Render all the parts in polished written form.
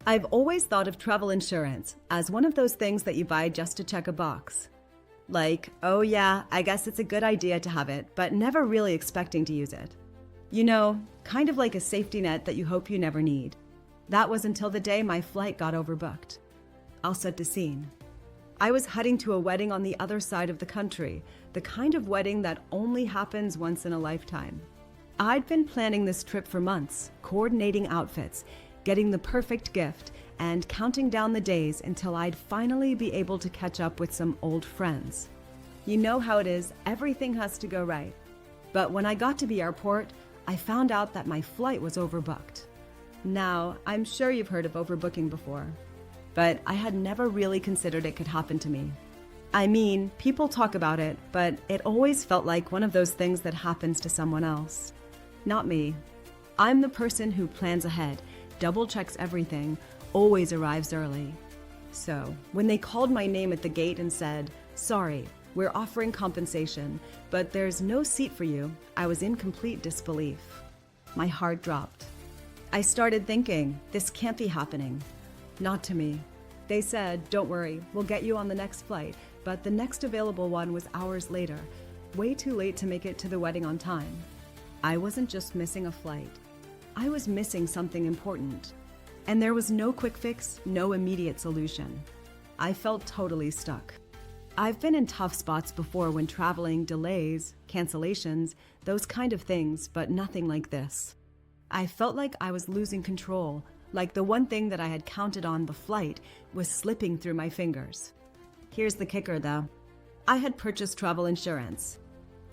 I've always thought of travel insurance as one of those things that you buy just to check a box. Like, oh yeah, I guess it's a good idea to have it, but never really expecting to use it. You know, kind of like a safety net that you hope you never need. That was until the day my flight got overbooked. I'll set the scene. I was heading to a wedding on the other side of the country, the kind of wedding that only happens once in a lifetime. I'd been planning this trip for months, coordinating outfits, getting the perfect gift, and counting down the days until I'd finally be able to catch up with some old friends. You know how it is, everything has to go right. But when I got to the airport, I found out that my flight was overbooked. Now, I'm sure you've heard of overbooking before, but I had never really considered it could happen to me. I mean, people talk about it, but it always felt like one of those things that happens to someone else. Not me. I'm the person who plans ahead, double checks everything, always arrives early. So, when they called my name at the gate and said, "Sorry, we're offering compensation, but there's no seat for you," I was in complete disbelief. My heart dropped. I started thinking, this can't be happening. Not to me. They said, "Don't worry, we'll get you on the next flight," but the next available one was hours later, way too late to make it to the wedding on time. I wasn't just missing a flight. I was missing something important. And there was no quick fix, no immediate solution. I felt totally stuck. I've been in tough spots before when traveling, delays, cancellations, those kind of things, but nothing like this. I felt like I was losing control, like the one thing that I had counted on, the flight, was slipping through my fingers. Here's the kicker though. I had purchased travel insurance.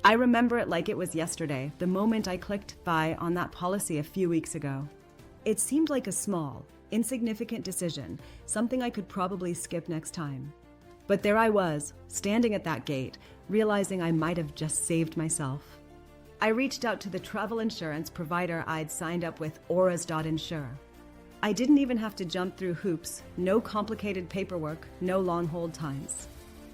I remember it like it was yesterday, the moment I clicked buy on that policy a few weeks ago. It seemed like a small, insignificant decision, something I could probably skip next time. But there I was, standing at that gate, realizing I might have just saved myself. I reached out to the travel insurance provider I'd signed up with, Insure. I didn't even have to jump through hoops, no complicated paperwork, no long hold times.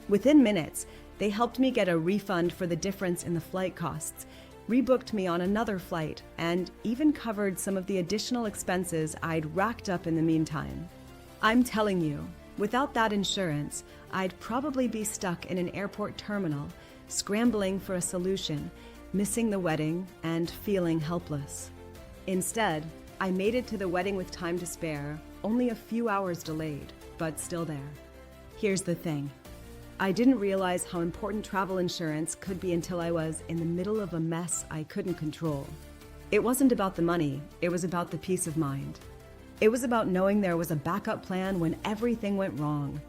Within minutes, they helped me get a refund for the difference in the flight costs, rebooked me on another flight, and even covered some of the additional expenses I'd racked up in the meantime. I'm telling you, without that insurance, I'd probably be stuck in an airport terminal, scrambling for a solution, missing the wedding, and feeling helpless. Instead, I made it to the wedding with time to spare, only a few hours delayed, but still there. Here's the thing. I didn't realize how important travel insurance could be until I was in the middle of a mess I couldn't control. It wasn't about the money, it was about the peace of mind. It was about knowing there was a backup plan when everything went wrong.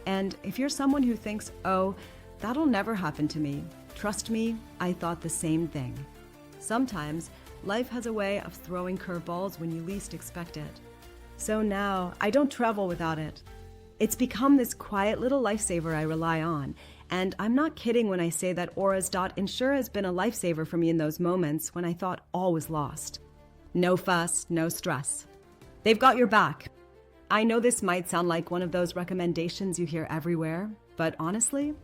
And if you're someone who thinks, "Oh, that'll never happen to me," trust me, I thought the same thing. Sometimes, life has a way of throwing curveballs when you least expect it. So now, I don't travel without it. It's become this quiet little lifesaver I rely on, and I'm not kidding when I say that Insure has been a lifesaver for me in those moments when I thought all was lost. No fuss, no stress. They've got your back. I know this might sound like one of those recommendations you hear everywhere, but honestly,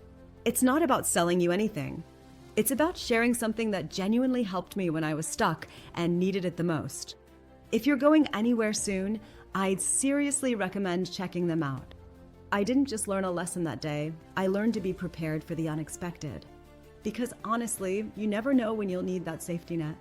it's not about selling you anything. It's about sharing something that genuinely helped me when I was stuck and needed it the most. If you're going anywhere soon, I'd seriously recommend checking them out. I didn't just learn a lesson that day, I learned to be prepared for the unexpected. Because honestly, you never know when you'll need that safety net.